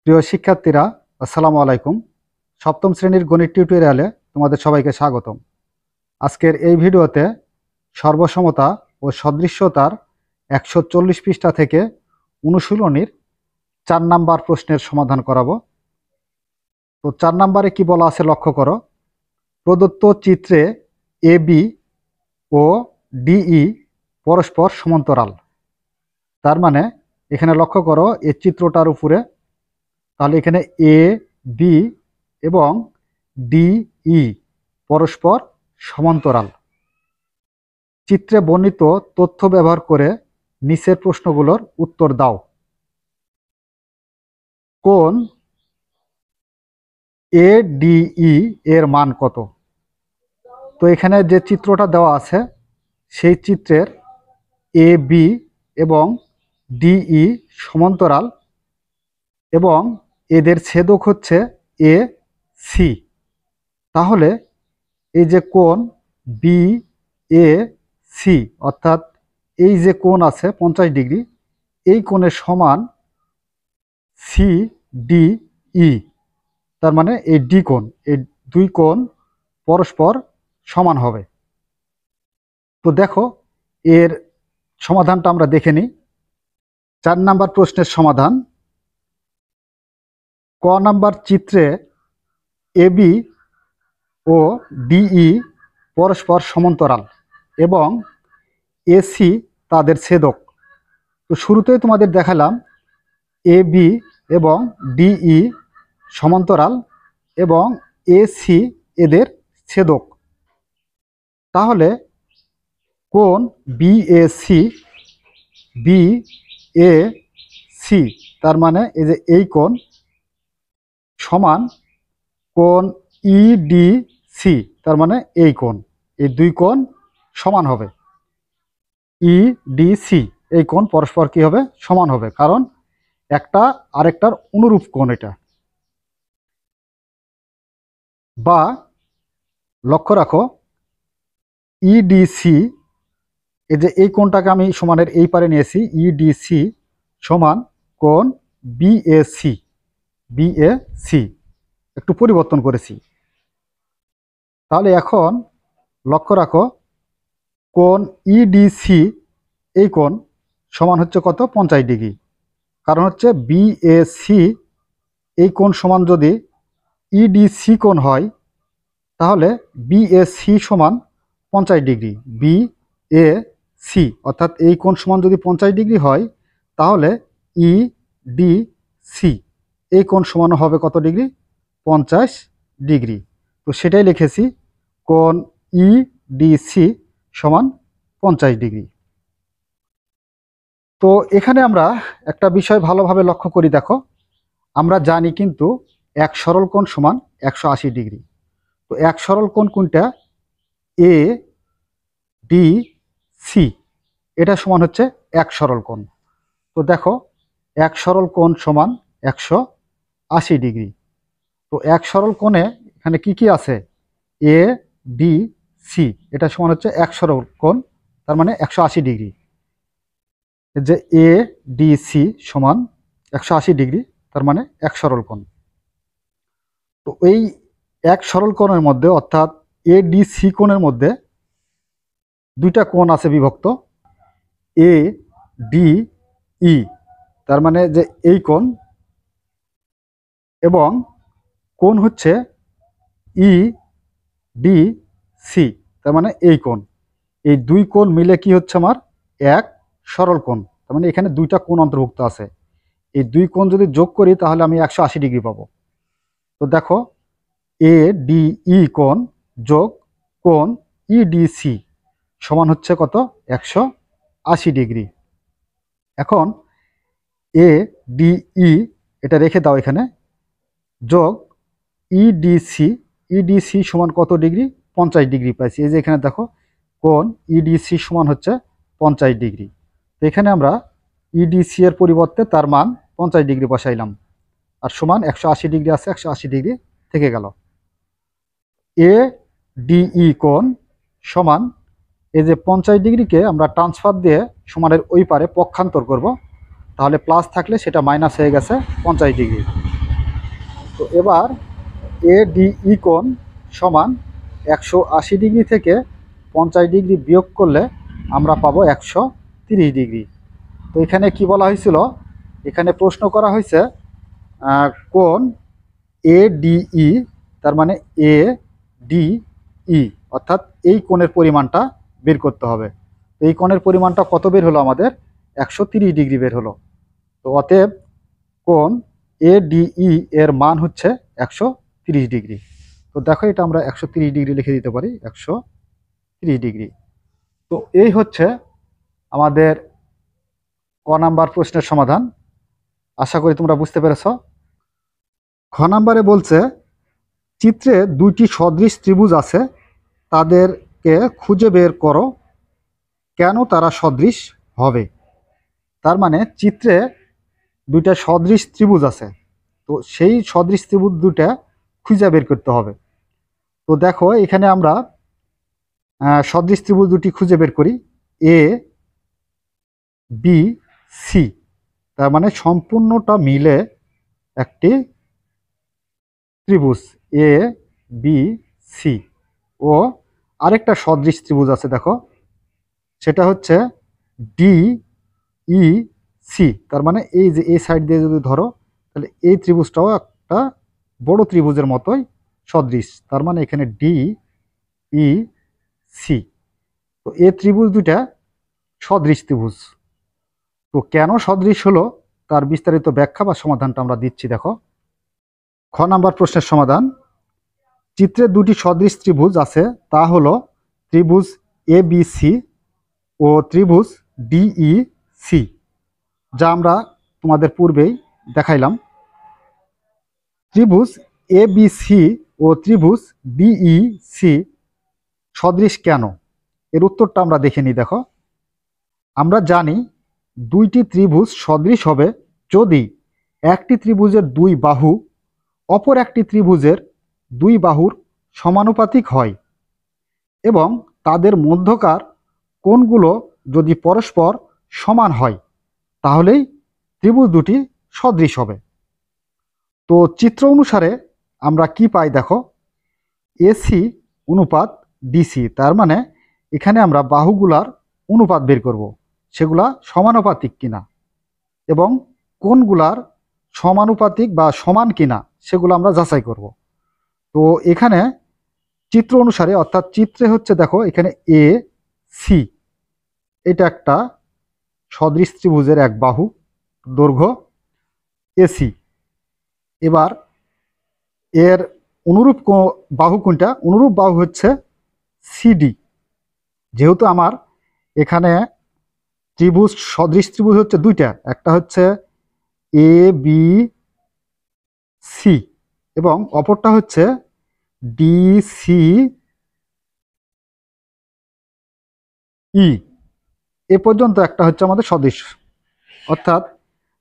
প্রিয় শিক্ষার্থীরা, আসসালামু আলাইকুম। সপ্তম শ্রেণীর গণিত টিউটোরিয়ালে তোমাদের সবাইকে স্বাগতম। আজকের এই ভিডিওতে সর্বসমতা ও সদৃশ্যতার 140 পৃষ্ঠা থেকে অনুশীলনীর 4 নাম্বার প্রশ্নের সমাধান করাবো। তো 4 নাম্বারে কি বলা আছে লক্ষ্য করো। প্রদত্ত চিত্রে এ বি ও ডিই পরস্পর সমান্তরাল। তার মানে এখানে লক্ষ্য করো এই চিত্রটার উপরে, তাহলে এখানে এ বি এবং ডিই পরস্পর সমান্তরাল। চিত্রে বর্ণিত তথ্য ব্যবহার করে নিচের প্রশ্নগুলোর উত্তর দাও। কোণ এডিই এর মান কত? তো এখানে যে চিত্রটা দেওয়া আছে সেই চিত্রের এ বি এবং ডিই সমান্তরাল এবং এদের ছেদক হচ্ছে এ সি। তাহলে এই যে কোণ বি এ সি অর্থাৎ এই যে কোণ আছে 50 ডিগ্রি, এই কোণের সমান সি ডি ই। তার মানে এই ডি কোণ, এই দুই কোণ পরস্পর সমান হবে। তো দেখো এর সমাধানটা আমরা দেখে নিই। 4 নাম্বার প্রশ্নের সমাধান। ক নাম্বার চিত্রে এবি ও ডিই পরস্পর সমান্তরাল এবং এসি তাদের ছেদক। তো শুরুতেই তোমাদের দেখালাম এ বি এবং ডিই সমান্তরাল এবং এসি এদের ছেদক। তাহলে কোণ বিএসি বিএসি তার মানে এই যে এই কোণ সমান কোণ ইডিসি তার মানে এই কোণ, এই দুই কোণ সমান হবে। ইডিসি এই কোণ পরস্পর কি হবে? সমান হবে, কারণ একটা আরেকটার অনুরূপ কোণ এটা। বা লক্ষ্য রাখো ইডিসি, এই যে এই কোণটাকে আমি সমানের এই পারে নিয়েছি, ইডিসি সমান কোণ বিএসি। বিএসি একটু পরিবর্তন করেছি। তাহলে এখন লক্ষ্য রাখো কোণ ইডিসি এই কোণ সমান হচ্ছে কত? 50 ডিগ্রি। কারণ হচ্ছে বিএসি এই কোণ সমান যদি ইডিসি কোণ হয় তাহলে বিএসি সমান 50 ডিগ্রি। বিএসি অর্থাৎ এই কোণ সমান যদি 50 ডিগ্রি হয় তাহলে ইডিসি এই কোণ সমান হবে কত ডিগ্রি? 50 ডিগ্রি। তো সেটাই লিখেছি, কোণ ইডিসি সমান 50 ডিগ্রি। তো এখানে আমরা একটা বিষয় ভালোভাবে লক্ষ্য করি। দেখো আমরা জানি কিন্তু এক সরল কোণ সমান 180 ডিগ্রি। তো এক সরল কোণ কোনটা? এ ডি সি, এটা সমান হচ্ছে এক সরল কোণ। তো দেখো এক সরল কোণ সমান 180 ডিগ্রি। তো এক সরল কোণে এখানে কি কি আছে? এ ডি সি এটা সমান হচ্ছে এক সরল কোণ, তার মানে 180 ডিগ্রি। যে এ ডি সি সমান 180 ডিগ্রি, তার মানে এক সরল কোণ। তো এই এক সরল কোণের মধ্যে অর্থাৎ এ ডি সি কোণের মধ্যে দুইটা কোণ আছে বিভক্ত, এ ডি ই তার মানে যে এই কোণ এবং কোণ হচ্ছে ই ডি সি তার মানে এই কোণ। এই দুই কোণ মিলে কি হচ্ছে আমার? এক সরল কোণ। তার মানে এখানে দুইটা কোণ অন্তর্ভুক্ত আছে। এই দুই কোণ যদি যোগ করি তাহলে আমি 180 ডিগ্রি পাবো। তো দেখো এ ডি ই কোণ যোগ কোণ ইডিসি সমান হচ্ছে কত? 180 ডিগ্রি। এখন এ ডি ই এটা রেখে দাও এখানে, যোগ ইডিসি, ইডিসি সমান কত ডিগ্রি? 50 ডিগ্রি পাইছি। এই যে এখানে দেখো কোণ ইডিসি সমান হচ্ছে 50 ডিগ্রি। তো এখানে আমরা ইডিসি এর পরিবর্তে তার মান 50 ডিগ্রি বসাইলাম, আর সমান 180 ডিগ্রি আছে, 180 ডিগ্রি থেকে গেল। এ ডিই কোণ সমান এই যে 50 ডিগ্রিকে আমরা ট্রান্সফার দিয়ে সমানের ওই পারে পক্ষান্তর করব, তাহলে প্লাস থাকলে সেটা মাইনাস হয়ে গেছে 50 ডিগ্রি। তো এবার এডিই কোণ সমান 180 ডিগ্রি থেকে 50 ডিগ্রি বিয়োগ করলে আমরা পাবো 130 ডিগ্রি। তো এখানে কি বলা হয়েছিল, এখানে প্রশ্ন করা হয়েছে কোণ এডিই, তার মানে এডিই অর্থাৎ এই কোণের পরিমাণটা বের করতে হবে। তো এই কোণের পরিমাণটা কত বের হলো আমাদের? 130 ডিগ্রি বের হলো। তো অতএব কোণ এডিই এর মান হচ্ছে 130 ডিগ্রি। তো দেখো এটা আমরা 130 ডিগ্রি লিখে দিতে পারি, 130 ডিগ্রি। তো এই হচ্ছে আমাদের ক নাম্বার প্রশ্নের সমাধান। আশা করি তোমরা বুঝতে পেরেছ। খ নাম্বারে বলছে চিত্রে দুইটি সদৃশ ত্রিভুজ আছে, তাদেরকে খুঁজে বের করো কেন তারা সদৃশ হবে। তার মানে চিত্রে দুইটা সদৃশ ত্রিভুজ আছে, তো সেই সদৃশ ত্রিভুজ দুটা খুঁজে বের করতে হবে। তো দেখো এখানে আমরা সদৃশ ত্রিভুজ দুটি খুঁজে বের করি, এ বি সি, তার মানে সম্পূর্ণটা মিলে একটি ত্রিভুজ এ বি সি। ও আরেকটা সদৃশ ত্রিভুজ আছে দেখো, সেটা হচ্ছে ডি ই সি, তার মানে এই যে এই সাইড দিয়ে যদি ধরো তাহলে এই ত্রিভুজটাও একটা বড় ত্রিভুজের মতোই সদৃশ, তার মানে এখানে ডি ই সি। তো এই ত্রিভুজ দুটা সদৃশ ত্রিভুজ। তো কেন সদৃশ হলো তার বিস্তারিত ব্যাখ্যা বা সমাধানটা আমরা দিচ্ছি। দেখো খ নাম্বার প্রশ্নের সমাধান, চিত্রে দুটি সদৃশ ত্রিভুজ আছে, তা হলো ত্রিভুজ এ বি সি ও ত্রিভুজ ডিই সি, যা আমরা তোমাদের পূর্বেই দেখাইলাম। ত্রিভুজ এ বি সি ও ত্রিভুজ ডিই সি সদৃশ কেন, এর উত্তরটা আমরা দেখে নিই। দেখো আমরা জানি দুইটি ত্রিভুজ সদৃশ হবে যদি একটি ত্রিভুজের দুই বাহু অপর একটি ত্রিভুজের দুই বাহুর সমানুপাতিক হয় এবং তাদের মধ্যকার কোণগুলো যদি পরস্পর সমান হয়, তাহলেই ত্রিভুজ দুটি সদৃশ হবে। তো চিত্র অনুসারে আমরা কি পাই দেখো, এসি অনুপাত ডিসি, তার মানে এখানে আমরা বাহুগুলার অনুপাত বের করব, সেগুলা সমানুপাতিক কিনা এবং কোণগুলার সমানুপাতিক বা সমান কিনা সেগুলো আমরা যাচাই করব। তো এখানে চিত্র অনুসারে অর্থাৎ চিত্রে হচ্ছে দেখো এখানে এ সি, এটা একটা সদৃশ ত্রিভুজের এক বাহু, দৈর্ঘ্য এসি। এবার এর অনুরূপ বাহু কোনটা? অনুরূপ বাহু হচ্ছে সিডি। যেহেতু আমার এখানে ত্রিভুজ সদৃশ ত্রিভুজ হচ্ছে দুইটা, একটা হচ্ছে এ বি সি এবং অপরটা হচ্ছে ডি সি ই, এ পর্যন্ত একটা হচ্ছে আমাদের সদৃশ। অর্থাৎ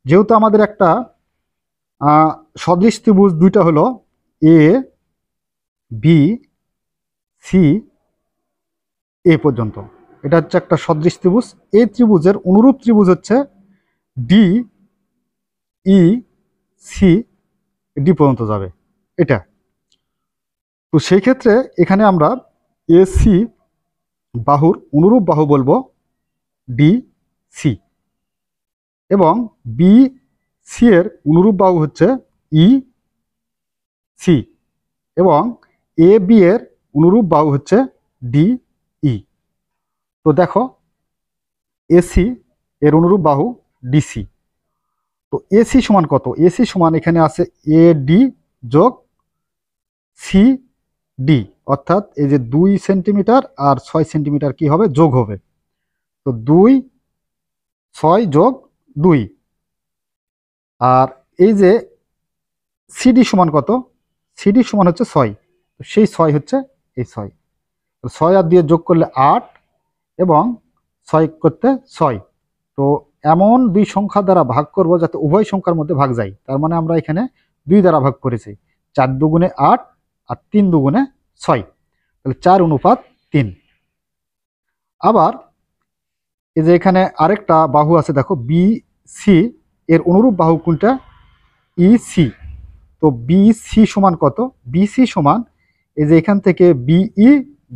যেহেতু আমাদের একটা সদৃশ ত্রিভুজ দুইটা হলো এ বি সি, এ পর্যন্ত এটা হচ্ছে একটা সদৃশ ত্রিভুজ। এই ত্রিভুজের অনুরূপ ত্রিভুজ হচ্ছে ডি ই সি, ডি পর্যন্ত যাবে এটা। তো সেই ক্ষেত্রে এখানে আমরা এসি বাহুর অনুরূপ বাহু বলবো ডি সি এবং বি সি এর অনুরূপ বাহু হচ্ছে ই সি এবং এ বি এর অনুরূপ বাহু হচ্ছে ডি ই। তো দেখো এসি এর অনুরূপ বাহু ডিসি। তো এসি সমান কত? এসি সমান এখানে আছে এ ডি যোগ সি ডি, অর্থাৎ এই যে 2 সেন্টিমিটার আর 6 সেন্টিমিটার কি হবে? যোগ হবে। তো 2 6 যোগ 2, আর এই যে সিডি সমান কত? সিডি সমান হচ্ছে 6, তো সেই 6 হচ্ছে এই 6। তো 6 আর দিয়ে যোগ করলে 8 এবং 6 করতে 6। তো এমন দুই সংখ্যা দ্বারা ভাগ করব যাতে উভয় সংখ্যার মধ্যে ভাগ যায়, তার মানে আমরা এখানে 2 দ্বারা ভাগ করেছি। 4 দুগুণে 8 আর 3 দুগুণে 6, তাহলে 4 অনুপাত 3। আবার এই যে এখানে আরেকটা বাহু আছে দেখো বি সি, এর অনুরূপ বাহু কোনটা? E C. তো বিসি সমান কত? বিসি সমান এই যে এখান থেকে বিই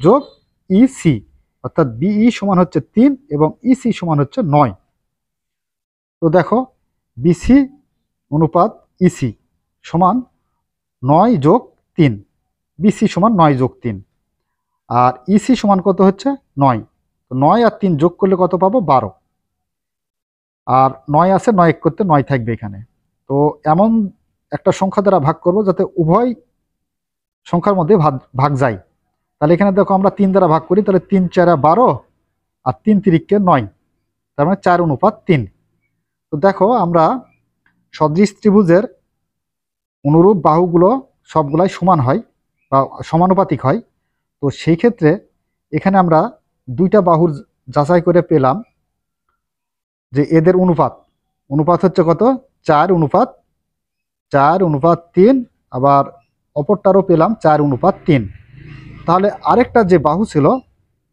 যোগ ইসি, অর্থাৎ বিই সমান হচ্ছে 3 এবং ইসি সমান হচ্ছে 9। তো দেখো বিসি অনুপাত ইসি সমান 9 যোগ 3, বিসি সমান 9 যোগ 3, আর ইসি সমান কত হচ্ছে 9। তো 9 আর 3 যোগ করলে কত পাবো? 12। আর 9 আছে, 9 এক করতে 9 থাকবে এখানে। তো এমন একটা সংখ্যা দ্বারা ভাগ করব যাতে উভয় সংখ্যার মধ্যে ভাগ যায়। তাহলে এখানে দেখো আমরা 3 দ্বারা ভাগ করি, তাহলে 3 4 12 আর 3 তিরিককে 9, তার মানে 4 অনুপাত 3। তো দেখো আমরা সদৃশ ত্রিভুজের অনুরূপ বাহুগুলো সবগুলাই সমান হয় বা সমানুপাতিক হয়। তো সেই ক্ষেত্রে এখানে আমরা দুইটা বাহুর যাচাই করে পেলাম যে এদের অনুপাত হচ্ছে কত? 4:3। আবার অপরটারও পেলাম 4:3। তাহলে আরেকটা যে বাহু ছিল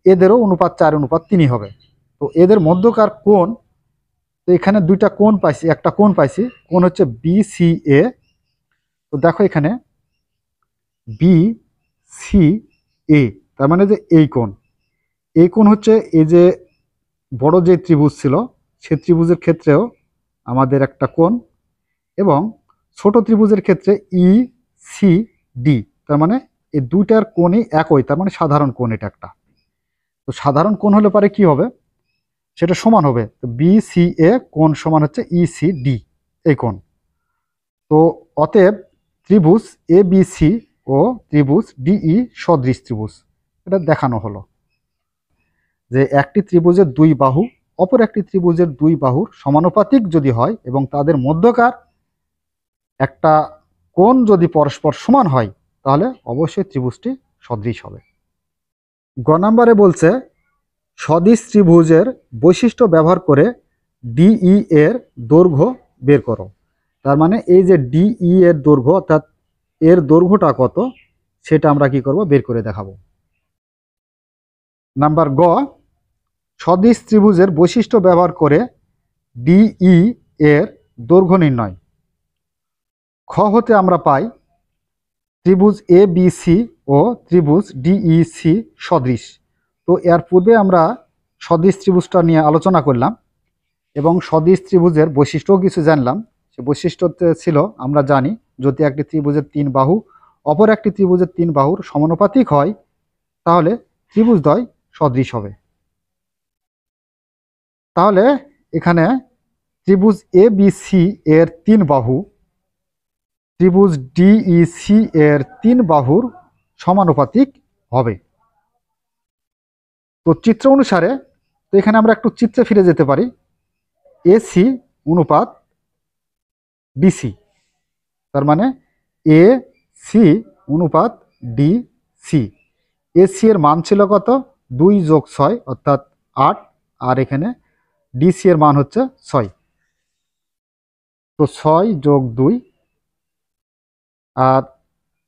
এদেরও অনুপাত 4:3 হবে। তো এদের মধ্যকার কোণ, তো এখানে দুইটা কোণ পাইছি, একটা কোণ পাইছি, কোণ হচ্ছে বিসিএ। তো দেখো এখানে বিসিএ, তার মানে যে এই কোণ হচ্ছে এই যে বড় যে ত্রিভুজ ছিল সে ত্রিভুজের ক্ষেত্রেও আমাদের একটা কোণ, এবং ছোট ত্রিভুজের ক্ষেত্রে ইসিডি, তার মানে এই দুইটার কোণই একই, তার মানে সাধারণ কোণ এটা একটা। তো সাধারণ কোণ হলে পারে কি হবে? সেটা সমান হবে। তো বিসিএ কোণ সমান হচ্ছে ইসিডি, এই কোণ। তো অতএব ত্রিভুজ এবিসি ও ত্রিভুজ ডিই সদৃশ ত্রিভুজ, এটা দেখানো হলো যে একটি ত্রিভুজের দুই বাহু অপর একটি ত্রিভুজের দুই বাহুর সমানুপাতিক যদি হয় এবং তাদের মধ্যকার একটা কোণ যদি পরস্পর সমান হয় তাহলে অবশ্যই ত্রিভুজটি সদৃশ হবে। গ নম্বরে বলছে সদৃশ ত্রিভুজের বৈশিষ্ট্য ব্যবহার করে ডিই এর দৈর্ঘ্য বের করো। তার মানে এই যে ডিই এর দৈর্ঘ্য, অর্থাৎ এর দৈর্ঘ্যটা কত সেটা আমরা কি করব? বের করে দেখাবো। নাম্বার গ, সদৃশ ত্রিভুজের বৈশিষ্ট্য ব্যবহার করে ডিই এর দৈর্ঘ্য নির্ণয়। খ হতে আমরা পাই ত্রিভুজ এ বি সি ও ত্রিভুজ ডিইসি সদৃশ। তো এর পূর্বে আমরা সদৃশ ত্রিভুজটা নিয়ে আলোচনা করলাম এবং সদৃশ ত্রিভুজের বৈশিষ্ট্যও কিছু জানলাম। সে বৈশিষ্ট্যতে ছিল আমরা জানি যদি একটি ত্রিভুজের 3 বাহু অপর একটি ত্রিভুজের 3 বাহুর সমানুপাতিক হয় তাহলে ত্রিভুজদ্বয় সদৃশ হবে। তাহলে এখানে ত্রিভুজ এ বি সি এর 3 বাহু ত্রিভুজ ডিইসি এর 3 বাহুর সমানুপাতিক হবে। তো চিত্র অনুসারে, তো এখানে আমরা একটু চিত্রে ফিরে যেতে পারি। এসি অনুপাত ডিসি, তার মানে এ সি অনুপাত ডিসি। এসি এর মান ছিল কত? 2 যোগ 6 অর্থাৎ 8, আর এখানে ডিসি এর মান হচ্ছে 6। তো 6 যোগ 2 আর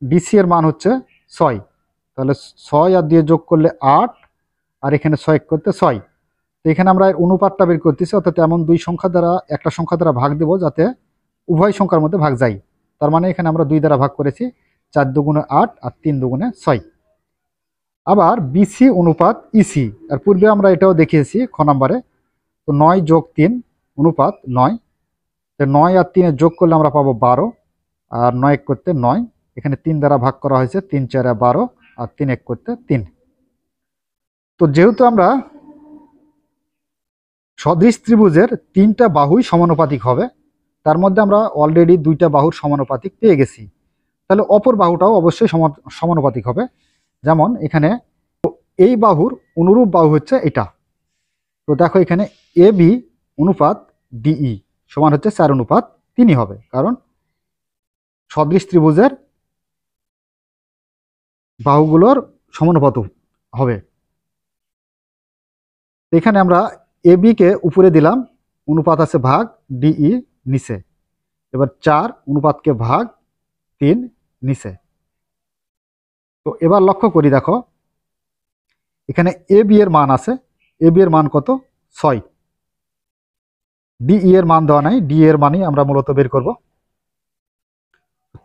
ডিসি এর মান হচ্ছে 6, তাহলে 6 আর 2 যোগ করলে 8, আর এখানে 6 করতে 6। তো এখানে আমরা এর অনুপাতটা বের করতেছি, অর্থাৎ এমন দুই সংখ্যা দ্বারা একটা সংখ্যা দ্বারা ভাগ দেব যাতে উভয় সংখ্যার মধ্যে ভাগ যায়। তার মানে এখানে আমরা 2 দ্বারা ভাগ করেছি, 4 দুগুণে 8 আর 3 দুগুণে 6। আবার বিসি অনুপাত ইসি, আর পূর্বে আমরা এটাও দেখিয়েছি খ নম্বরে। তো 9 যোগ 3 অনুপাত 9, 9 আর 3 যোগ করলে আমরা পাবো 12, আর 9 এক করতে 9, এখানে 3 দ্বারা ভাগ করা হয়েছে, 3 4 12 আর 3 এক করতে 3। তো যেহেতু আমরা সদৃশ ত্রিভুজের 3টা বাহুই সমানুপাতিক হবে, তার মধ্যে আমরা অলরেডি 2টা বাহুর সমানুপাতিক পেয়ে গেছি, তাহলে অপর বাহুটাও অবশ্যই সমানুপাতিক হবে। যেমন এখানে এই বাহুর অনুরূপ বাহু হচ্ছে এটা। তো দেখো এখানে এ বি অনুপাত ডিই সমান হচ্ছে 4:3 হবে, কারণ সদৃশ ত্রিভুজের বাহুগুলোর সমানুপাত হবে। এখানে আমরা এ বিকে উপরে দিলাম, অনুপাত আছে ভাগ, ডিই নিচে। এবার 4 অনুপাতকে ভাগ, 3 নিচে। তো এবার লক্ষ্য করি, দেখো এখানে এ বি এর মান আছে, এ বি এর মান কত? 6। ডিই এর মান দেওয়া নাই, ডি এর মানই আমরা মূলত বের করব।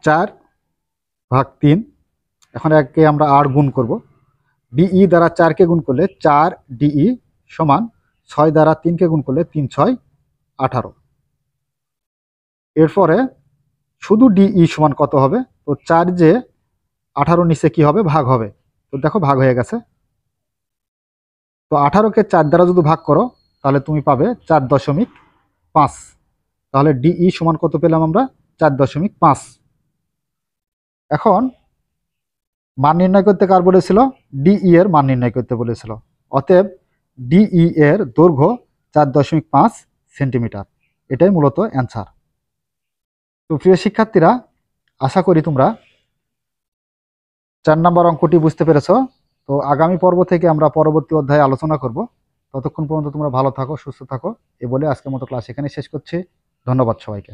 4/3। এখন একে আমরা 8 গুণ করব। ডিই দ্বারা 4কে গুণ করলে 4 ডিই সমান 6 দ্বারা 3কে গুণ করলে 3 6 18। এরপরে শুধু ডিই সমান কত হবে? তো 4 যে 18 নিচে কি হবে? ভাগ হবে। তো দেখো ভাগ হয়ে গেছে। তো 18কে 4 দ্বারা যদি ভাগ করো তাহলে তুমি পাবে 4.5। তাহলে ডিই সমান কত পেলাম আমরা? 4.5। এখন মান নির্ণয় করতে কার বলেছিল? ডিই এর মান নির্ণয় করতে বলেছিল। অতএব ডিই এর দৈর্ঘ্য 4.5 সেন্টিমিটার। এটাই মূলত অ্যান্সার। তো প্রিয় শিক্ষার্থীরা, আশা করি তোমরা 4 নম্বর অঙ্কটি বুঝতে পেরেছো। তো আগামী পর্ব থেকে আমরা পরবর্তী অধ্যায়ে আলোচনা করব। ততক্ষণ পর্যন্ত তোমরা ভালো থাকো, সুস্থ থাকো। এ বলে আজকের মতো ক্লাস এখানে শেষ করছি। ধন্যবাদ সবাইকে।